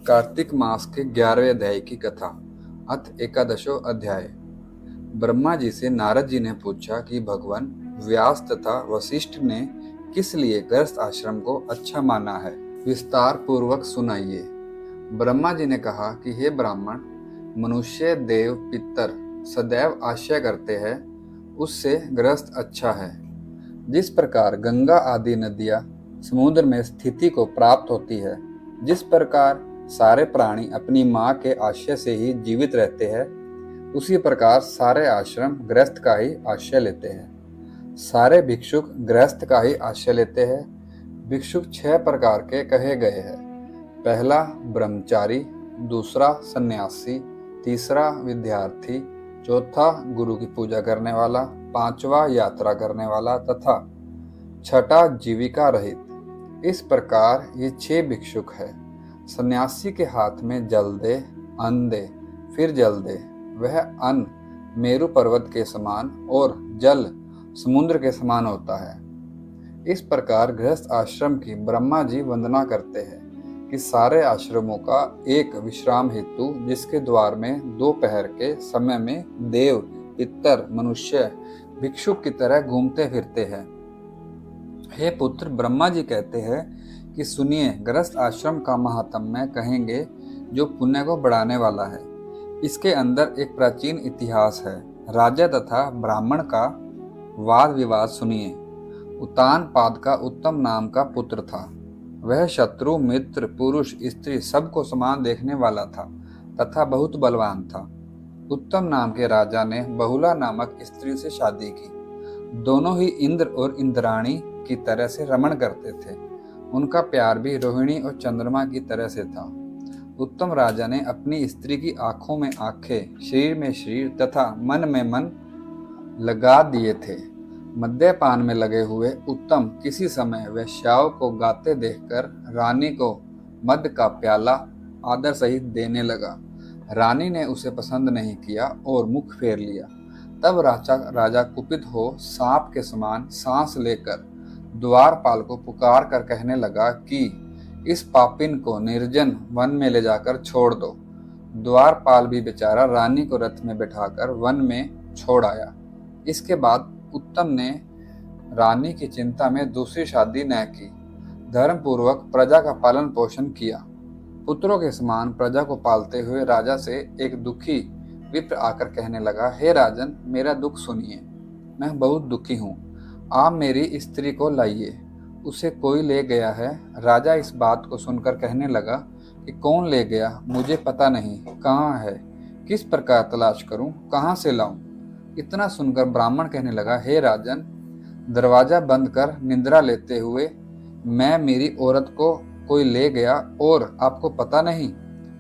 कार्तिक मास के 11वें अध्याय की कथा। अथ एकादशो अध्याय। ब्रह्मा जी से नारद जी ने पूछा कि भगवान व्यास तथा वशिष्ठ ने किस लिए गृहस्थ आश्रम को अच्छा माना है, विस्तार पूर्वक सुनाइए। ब्रह्मा जी ने कहा कि हे ब्राह्मण, मनुष्य देव पितर सदैव आशय करते हैं उससे गृहस्थ अच्छा है। जिस प्रकार गंगा आदि नदियां समुद्र में स्थिति को प्राप्त होती है, जिस प्रकार सारे प्राणी अपनी माँ के आश्रय से ही जीवित रहते हैं, उसी प्रकार सारे आश्रम गृहस्थ का ही आश्रय लेते हैं। सारे भिक्षुक गृहस्थ का ही आश्रय लेते हैं। भिक्षुक 6 प्रकार के कहे गए हैं। पहला ब्रह्मचारी, दूसरा सन्यासी, तीसरा विद्यार्थी, चौथा गुरु की पूजा करने वाला, पांचवा यात्रा करने वाला तथा छठा जीविका रहित। इस प्रकार ये 6 भिक्षुक है। सन्यासी के हाथ में जल दे, अन्न दे, फिर जल दे। वह अन्न मेरु पर्वत के समान और जल समुद्र के समान होता है। इस प्रकार गृहस्थ आश्रम की ब्रह्मा जी वंदना करते हैं कि सारे आश्रमों का एक विश्राम हेतु, जिसके द्वार में दोपहर के समय में देव पितर मनुष्य भिक्षुक की तरह घूमते फिरते हैं। हे पुत्र, ब्रह्मा जी कहते हैं कि सुनिए, गृहस्थ आश्रम का महात्म्य कहेंगे जो पुण्य को बढ़ाने वाला है। इसके अंदर एक प्राचीन इतिहास है। राजा तथा ब्राह्मण का वाद विवाद सुनिए। उत्तानपाद का उत्तम नाम का पुत्र था। वह शत्रु मित्र पुरुष स्त्री सबको समान देखने वाला था तथा बहुत बलवान था। उत्तम नाम के राजा ने बहुला नामक स्त्री से शादी की। दोनों ही इंद्र और इंद्राणी की तरह से रमण करते थे। उनका प्यार भी रोहिणी और चंद्रमा की तरह से था। उत्तम राजा ने अपनी स्त्री की आंखों में आंखें, शरीर में शरीर तथा मन में मन लगा दिए थे। मद्यपान में लगे हुए उत्तम किसी समय वेश्याओं को गाते देखकर रानी को मद का प्याला आदर सहित देने लगा। रानी ने उसे पसंद नहीं किया और मुख फेर लिया। तब राजा कुपित हो सांप के समान सांस लेकर द्वारपाल को पुकार कर कहने लगा कि इस पापिन को निर्जन वन में ले जाकर छोड़ दो। द्वारपाल भी बेचारा रानी को रथ में बैठाकर वन में छोड़ आया। इसके बाद उत्तम ने रानी की चिंता में दूसरी शादी न की। धर्म पूर्वक प्रजा का पालन पोषण किया। पुत्रों के समान प्रजा को पालते हुए राजा से एक दुखी विप्र आकर कहने लगा, हे राजन, मेरा दुख सुनिए। मैं बहुत दुखी हूँ। आप मेरी स्त्री को लाइए, उसे कोई ले गया है। राजा इस बात को सुनकर कहने लगा कि कौन ले गया, मुझे पता नहीं। कहाँ है, किस प्रकार तलाश करूं, कहाँ से लाऊं? इतना सुनकर ब्राह्मण कहने लगा, हे राजन, दरवाजा बंद कर निद्रा लेते हुए मैं मेरी औरत को कोई ले गया और आपको पता नहीं?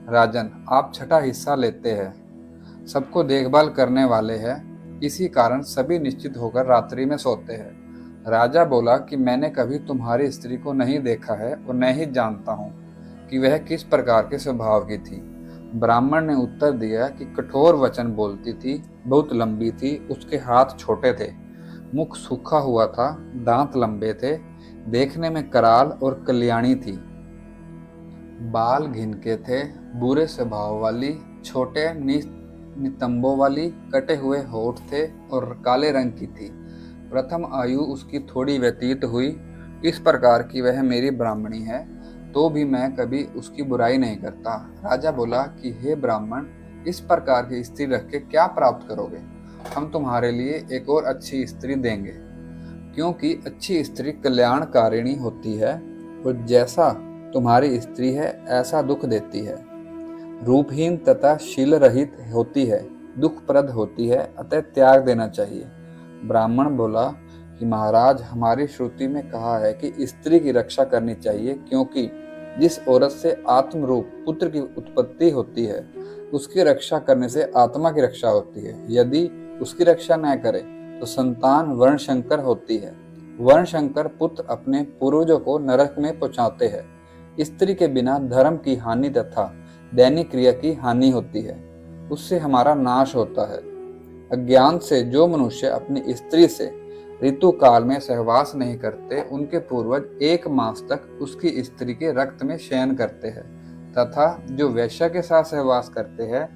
राजन, आप छठा हिस्सा लेते हैं, सबको देखभाल करने वाले हैं, इसी कारण सभी निश्चित होकर रात्रि में सोते हैं। राजा बोला कि मैंने कभी तुम्हारी स्त्री को नहीं देखा है और न ही जानता हूँ कि वह किस प्रकार के स्वभाव की थी। ब्राह्मण ने उत्तर दिया कि कठोर वचन बोलती थी, बहुत लंबी थी, उसके हाथ छोटे थे, मुख सूखा हुआ था, दांत लंबे थे, देखने में कराल और कल्याणी थी, बाल घिनके थे, बुरे स्वभाव वाली, छोटे नितंबों वाली, कटे हुए होठ थे और काले रंग की थी। प्रथम आयु उसकी थोड़ी व्यतीत हुई। इस प्रकार की वह मेरी ब्राह्मणी है, तो भी मैं कभी उसकी बुराई नहीं करता। राजा बोला कि हे ब्राह्मण, इस प्रकार की स्त्री रख के क्या प्राप्त करोगे? हम तुम्हारे लिए एक और अच्छी स्त्री देंगे, क्योंकि अच्छी स्त्री कल्याणकारिणी होती है और जैसा तुम्हारी स्त्री है ऐसा दुख देती है। रूपहीन तथा शील रहित होती है, दुखप्रद होती है, अतः त्याग देना चाहिए। ब्राह्मण बोला कि महाराज, हमारी श्रुति में कहा है कि स्त्री की रक्षा करनी चाहिए, क्योंकि जिस औरत से आत्म रूप पुत्र की उत्पत्ति होती है उसकी रक्षा करने से आत्मा की रक्षा होती है। यदि उसकी रक्षा न करे तो संतान वर्णशंकर होती है। वर्णशंकर पुत्र अपने पूर्वजों को नरक में पहुंचाते हैं। स्त्री के बिना धर्म की हानि तथा दैनिक क्रिया की हानि होती है, उससे हमारा नाश होता है। अज्ञान से जो मनुष्य अपनी स्त्री से ऋतु काल में सहवास नहीं करते, उनके पूर्वज 1 मास तक उसकी स्त्री के रक्त में शयन करते हैं। तथा जो वैश्य के साथ सहवास करते हैं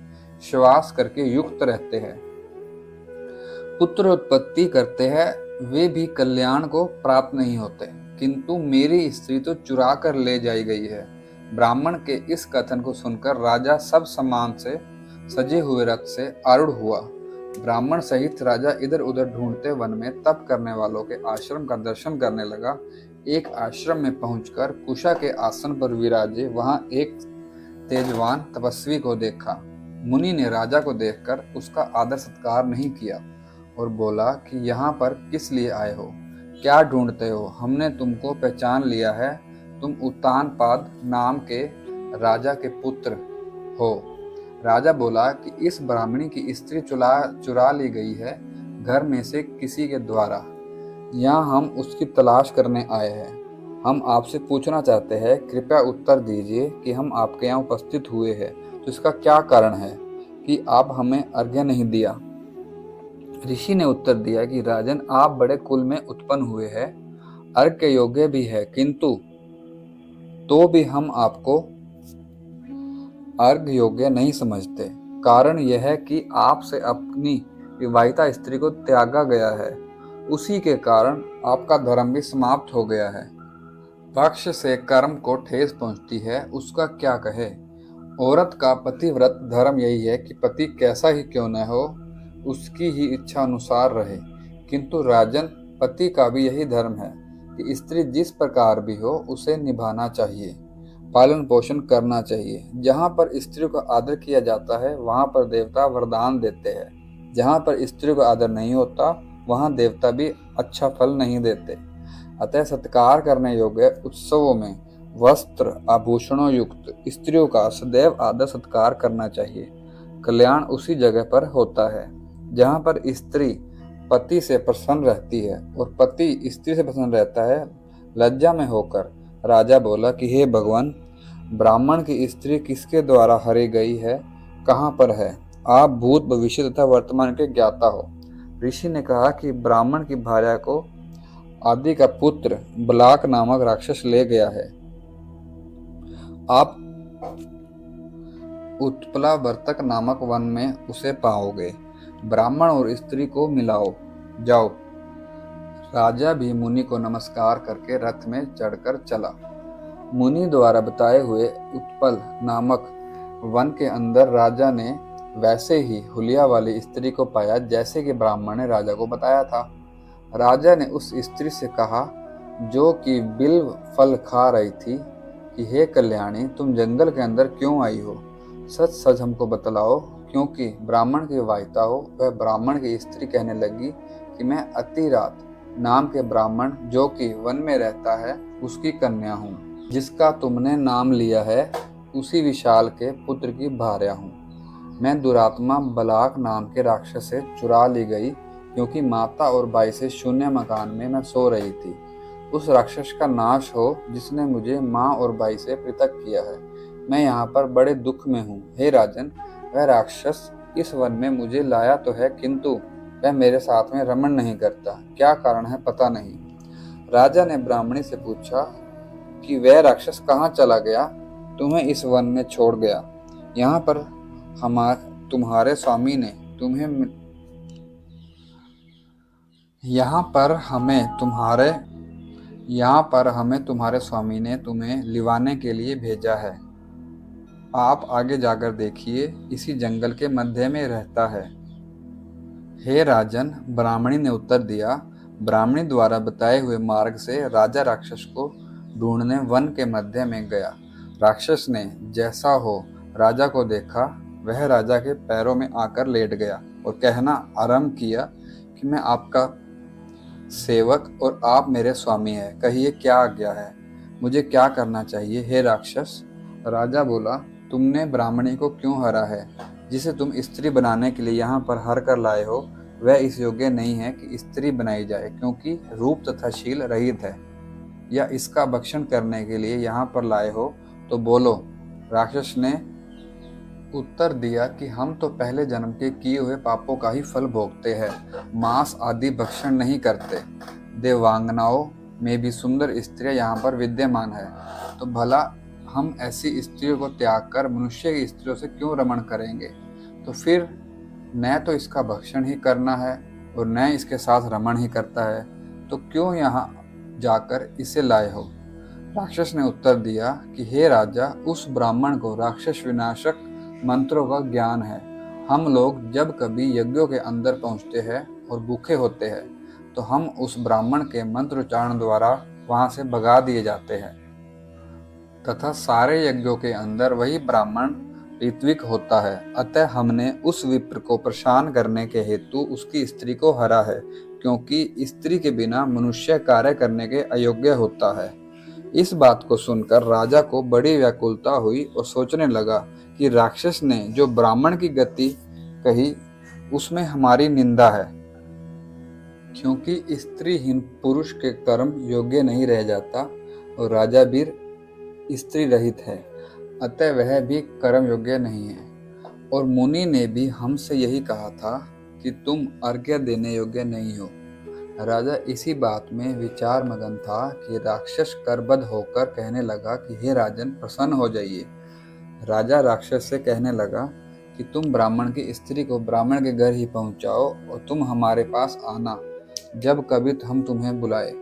श्वास करके युक्त रहते हैं, पुत्र उत्पत्ति करते हैं, वे भी कल्याण को प्राप्त नहीं होते, किंतु मेरी स्त्री तो चुरा कर ले जाई गई है। ब्राह्मण के इस कथन को सुनकर राजा सब सम्मान से सजे हुए रथ से आरूढ़ हुआ। ब्राह्मण सहित राजा इधर उधर ढूंढते वन में तप करने वालों के आश्रम का दर्शन करने लगा। एक आश्रम में पहुंचकर कुशा के आसन पर विराजे वहां एक तेजवान तपस्वी को देखा। मुनि ने राजा को देखकर उसका आदर सत्कार नहीं किया और बोला कि यहाँ पर किस लिए आए हो, क्या ढूंढते हो? हमने तुमको पहचान लिया है, तुम उत्तानपाद नाम के राजा के पुत्र हो। राजा बोला कि इस ब्राह्मणी की स्त्री चुरा ली गई है घर में से किसी के द्वारा। यहाँ हम उसकी तलाश करने आए हैं। हम आपसे पूछना चाहते हैं, कृपया उत्तर दीजिए कि हम आपके यहाँ उपस्थित हुए हैं तो इसका क्या कारण है कि आप हमें अर्घ्य नहीं दिया? ऋषि ने उत्तर दिया कि राजन, आप बड़े कुल में उत्पन्न हुए हैं, अर्घ्य योग्य भी है, किंतु तो भी हम आपको अर्घ्य योग्य नहीं समझते। कारण यह है कि आपसे अपनी विवाहिता स्त्री को त्यागा गया है, उसी के कारण आपका धर्म भी समाप्त हो गया है। पक्ष से कर्म को ठेस पहुंचती है, उसका क्या कहे। औरत का पतिव्रत धर्म यही है कि पति कैसा ही क्यों न हो उसकी ही इच्छा अनुसार रहे, किंतु राजन, पति का भी यही धर्म है कि स्त्री जिस प्रकार भी हो उसे निभाना चाहिए, पालन पोषण करना चाहिए। जहाँ पर स्त्री को आदर किया जाता है वहाँ पर देवता वरदान देते हैं, जहाँ पर स्त्री को आदर नहीं होता वहाँ देवता भी अच्छा फल नहीं देते। अतः सत्कार करने योग्य उत्सवों में वस्त्र आभूषणों युक्त स्त्रियों का सदैव आदर सत्कार करना चाहिए। कल्याण उसी जगह पर होता है जहाँ पर स्त्री पति से प्रसन्न रहती है और पति स्त्री से प्रसन्न रहता है। लज्जा में होकर राजा बोला कि हे भगवान, ब्राह्मण की स्त्री किसके द्वारा हरी गई है, कहाँ पर है? आप भूत भविष्य तथा वर्तमान के ज्ञाता हो। ऋषि ने कहा कि ब्राह्मण की भार्या को आदि का पुत्र बलाक नामक राक्षस ले गया है। आप उत्पलावर्तक नामक वन में उसे पाओगे। ब्राह्मण और स्त्री को मिलाओ, जाओ। राजा भी मुनि को नमस्कार करके रथ में चढ़कर चला। मुनि द्वारा बताए हुए उत्पल नामक वन के अंदर राजा ने वैसे ही हुलिया वाली स्त्री को पाया जैसे कि ब्राह्मण ने राजा को बताया था। राजा ने उस स्त्री से कहा जो कि बिल्व फल खा रही थी कि हे कल्याणी, तुम जंगल के अंदर क्यों आई हो? सच सच हमको बतलाओ, क्योंकि ब्राह्मण की विवाहिता हो। वह ब्राह्मण की स्त्री कहने लगी कि मैं अतिरात नाम के ब्राह्मण जो कि वन में रहता है उसकी कन्या हूँ, जिसका तुमने नाम लिया है उसी विशाल के पुत्र की भार्या हूँ। मैं दुरात्मा बलाक नाम के राक्षस से चुरा ली गई, क्योंकि माता और भाई से शून्य मकान में मैं सो रही थी। उस राक्षस का नाश हो जिसने मुझे माँ और भाई से पृथक किया है। मैं यहाँ पर बड़े दुख में हूँ। हे राजन, वह राक्षस इस वन में मुझे लाया तो है, किंतु वह मेरे साथ में रमण नहीं करता। क्या कारण है पता नहीं। राजा ने ब्राह्मणी से पूछा कि वह राक्षस कहाँ चला गया, तुम्हें इस वन में छोड़ गया? यहाँ पर तुम्हारे स्वामी ने तुम्हारे स्वामी ने तुम्हें लिवाने के लिए भेजा है। आप आगे जाकर देखिए, इसी जंगल के मध्य में रहता है। हे राजन, ब्राह्मणी ने उत्तर दिया। ब्राह्मणी द्वारा बताए हुए मार्ग से राजा राक्षस को ढूंढने वन के मध्य में गया। राक्षस ने जैसा हो राजा को देखा, वह राजा के पैरों में आकर लेट गया और कहना आरंभ किया कि मैं आपका सेवक और आप मेरे स्वामी हैं। कहिए क्या आज्ञा है, मुझे क्या करना चाहिए? हे राक्षस, राजा बोला, तुमने ब्राह्मणी को क्यों हरा है? जिसे तुम स्त्री बनाने के लिए यहाँ पर हर कर लाए हो, वह इस योग्य नहीं है कि स्त्री बनाई जाए, क्योंकि रूप तथा शील रहित है। या इसका भक्षण करने के लिए यहाँ पर लाए हो तो बोलो। राक्षस ने उत्तर दिया कि हम तो पहले जन्म के किए हुए पापों का ही फल भोगते हैं, मांस आदि भक्षण नहीं करते। देवांगनाओं में भी सुंदर स्त्रियां यहाँ पर विद्यमान है, तो भला हम ऐसी स्त्रियों को त्याग कर मनुष्य की स्त्रियों से क्यों रमण करेंगे? तो फिर न तो इसका भक्षण ही करना है और न इसके साथ रमण ही करता है, तो क्यों यहाँ जाकर इसे लाए हो? राक्षस ने उत्तर दिया कि हे राजा, उस ब्राह्मण को राक्षस विनाशक मंत्रों का ज्ञान है। हम लोग जब कभी यज्ञों के अंदर पहुंचते हैं और भूखे होते हैं तो हम उस ब्राह्मण के मंत्रोच्चारण द्वारा वहां से भगा दिए जाते हैं तथा सारे यज्ञों के अंदर वही ब्राह्मण ऋत्विक होता है। अतः हमने उस विप्र को परेशान करने के हेतु उसकी स्त्री को हरा है, क्योंकि स्त्री के बिना मनुष्य कार्य करने के अयोग्य होता है। इस बात को सुनकर राजा को बड़ी व्याकुलता हुई और सोचने लगा कि राक्षस ने जो ब्राह्मण की गति कही उसमें हमारी निंदा है, क्योंकि स्त्रीहीन पुरुष के कर्म योग्य नहीं रह जाता और राजा भी स्त्री रहित है, अतः वह भी कर्म योग्य नहीं है। और मुनि ने भी हमसे यही कहा था कि तुम अर्घ्य देने योग्य नहीं हो। राजा इसी बात में विचार मगन था कि राक्षस करबद्ध होकर कहने लगा कि हे राजन, प्रसन्न हो जाइए। राजा राक्षस से कहने लगा कि तुम ब्राह्मण की स्त्री को ब्राह्मण के घर ही पहुंचाओ और तुम हमारे पास आना जब कभी हम तुम्हें बुलाए।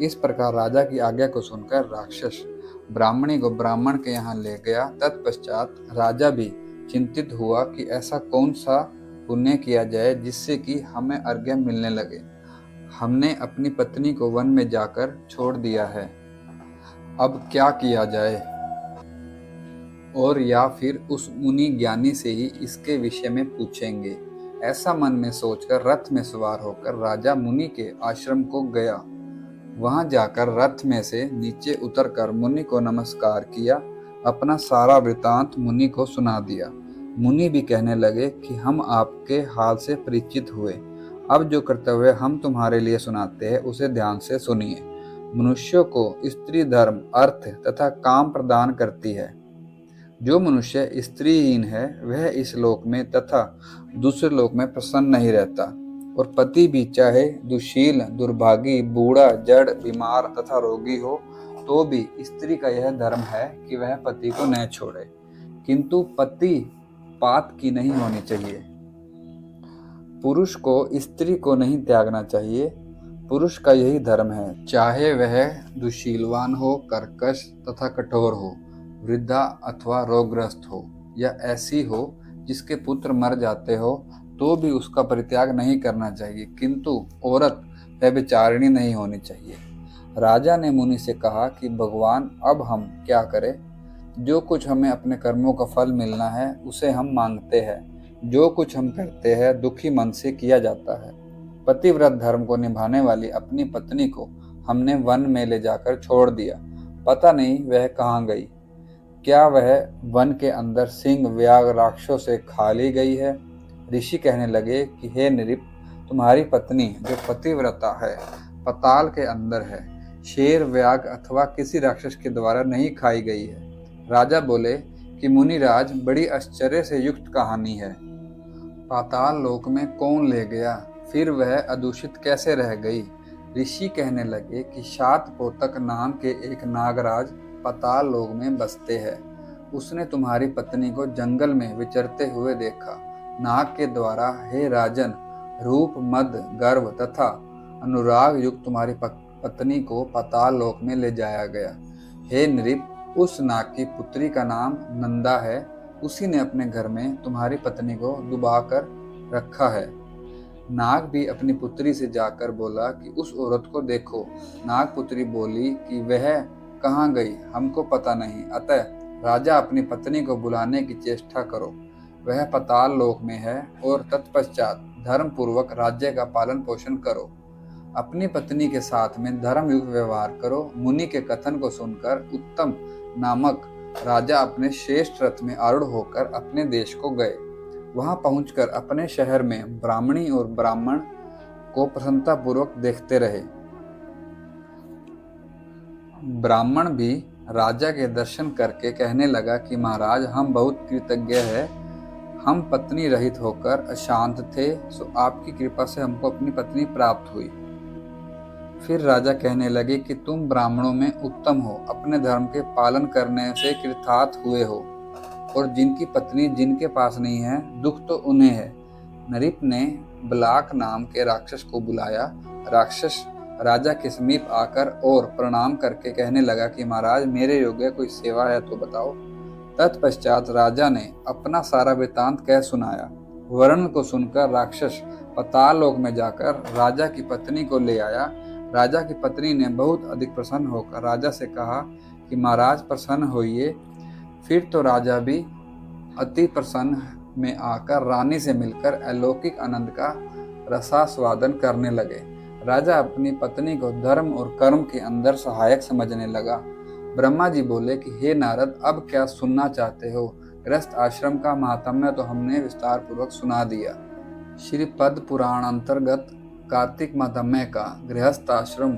इस प्रकार राजा की आज्ञा को सुनकर राक्षस ब्राह्मणी को ब्राह्मण के यहाँ ले गया। तत्पश्चात राजा भी चिंतित हुआ कि ऐसा कौन सा पुण्य किया जाए जिससे कि हमें अर्घ्य मिलने लगे। हमने अपनी पत्नी को वन में जाकर छोड़ दिया है, अब क्या किया जाए? और या फिर उस मुनि ज्ञानी से ही इसके विषय में पूछेंगे। ऐसा मन में सोचकर रथ में सवार होकर राजा मुनि के आश्रम को गया। वहां जाकर रथ में से नीचे उतरकर मुनि को नमस्कार किया, अपना सारा वृतांत मुनि को सुना दिया। मुनि भी कहने लगे कि हम आपके हाल से परिचित हुए, अब जो कर्तव्य हम तुम्हारे लिए सुनाते हैं उसे ध्यान से सुनिए। मनुष्यों को स्त्री धर्म, अर्थ तथा काम प्रदान करती है। जो मनुष्य स्त्रीहीन है वह इस लोक में तथा दूसरे लोक में प्रसन्न नहीं रहता, और पति भी चाहे दुशील, दुर्भागी, बूढ़ा, जड़, बीमार तथा रोगी हो तो भी स्त्री का यह धर्म है कि वह पति को न छोड़े, किंतु पति पात की नहीं होनी चाहिए। पुरुष को स्त्री को नहीं त्यागना चाहिए, पुरुष का यही धर्म है, चाहे वह दुशीलवान हो, कर्कश तथा कठोर हो, वृद्धा अथवा रोगग्रस्त हो, या ऐसी हो जिसके पुत्र मर जाते हो तो भी उसका परित्याग नहीं करना चाहिए, किंतु औरत व्यभिचारिणी नहीं होनी चाहिए। राजा ने मुनि से कहा कि भगवान, अब हम क्या करें? जो कुछ हमें अपने कर्मों का फल मिलना है उसे हम मांगते हैं। जो कुछ हम करते हैं दुखी मन से किया जाता है। पतिव्रत धर्म को निभाने वाली अपनी पत्नी को हमने वन में ले जाकर छोड़ दिया, पता नहीं वह कहाँ गई। क्या वह वन के अंदर सिंह, व्याघ्र, राक्षसों से खा ली गई है? ऋषि कहने लगे कि हे नृप, तुम्हारी पत्नी जो पतिव्रता है पताल के अंदर है, शेर, व्याघ्र अथवा किसी राक्षस के द्वारा नहीं खाई गई है। राजा बोले कि मुनिराज, बड़ी आश्चर्य से युक्त कहानी है। पाताल लोक में कौन ले गया? फिर वह अदूषित कैसे रह गई? ऋषि कहने लगे कि शातपोतक नाम के एक नागराज पाताल लोक में बसते हैं। उसने तुम्हारी पत्नी को जंगल में विचरते हुए देखा। नाग के द्वारा हे राजन, रूप, मद, गर्व तथा अनुराग युक्त तुम्हारी पत्नी को पाताल लोक में ले जाया गया। हे नृप, उस नाग की पुत्री का नाम नंदा है। उसी ने अपने घर में तुम्हारी पत्नी को डुबा कर रखा है। नाग भी अपनी पुत्री से जाकर बोला कि उस औरत को देखो। नाग पुत्री बोली कि वह कहाँ गई, हमको पता नहीं, अतः राजा अपनी पत्नी को बुलाने की चेष्टा करो। वह पाताल लोक में है, और तत्पश्चात धर्म पूर्वक राज्य का पालन पोषण करो। अपनी पत्नी के साथ में धर्म युक्त व्यवहार करो। मुनि के कथन को सुनकर उत्तम नामक राजा अपने श्रेष्ठ रथ में आरूढ़ होकर अपने देश को गए। वहां पहुंचकर अपने शहर में ब्राह्मणी और ब्राह्मण को प्रसन्नता पूर्वक देखते रहे। ब्राह्मण भी राजा के दर्शन करके कहने लगा कि महाराज, हम बहुत कृतज्ञ हैं। हम पत्नी रहित होकर अशांत थे, सो आपकी कृपा से हमको अपनी पत्नी प्राप्त हुई। फिर राजा कहने लगे कि तुम ब्राह्मणों में उत्तम हो, अपने धर्म के पालन करने से कृतार्थ हुए हो, और जिनकी पत्नी जिनके पास नहीं है, दुख तो उन्हें है। नरिप ने बलाक नाम के राक्षस को बुलाया। राक्षस राजा के समीप आकर और प्रणाम करके कहने लगा कि महाराज, मेरे योग्य कोई सेवा है तो बताओ। तत्पश्चात राजा ने अपना सारा वृतांत कह सुनाया। वर्णन को सुनकर राक्षस पाताल लोक में जाकर राजा की पत्नी को ले आया। राजा की पत्नी ने बहुत अधिक प्रसन्न होकर राजा से कहा कि महाराज, प्रसन्न होइए। फिर तो राजा भी अति प्रसन्न में आकर रानी से मिलकर अलौकिक आनंद का रसास्वादन करने लगे। राजा अपनी पत्नी को धर्म और कर्म के अंदर सहायक समझने लगा। ब्रह्मा जी बोले कि हे नारद, अब क्या सुनना चाहते हो? गृहस्थ आश्रम का महात्म्य तो हमने विस्तार पूर्वक सुना दिया। श्री पद्म पुराण अंतर्गत कार्तिक महात्म्य का गृहस्थ आश्रम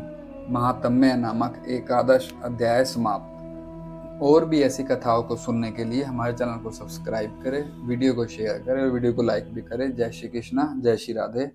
महात्म्य नामक 11 अध्याय समाप्त। और भी ऐसी कथाओं को सुनने के लिए हमारे चैनल को सब्सक्राइब करें, वीडियो को शेयर करें और वीडियो को लाइक भी करें। जय श्री कृष्णा, जय श्री राधे।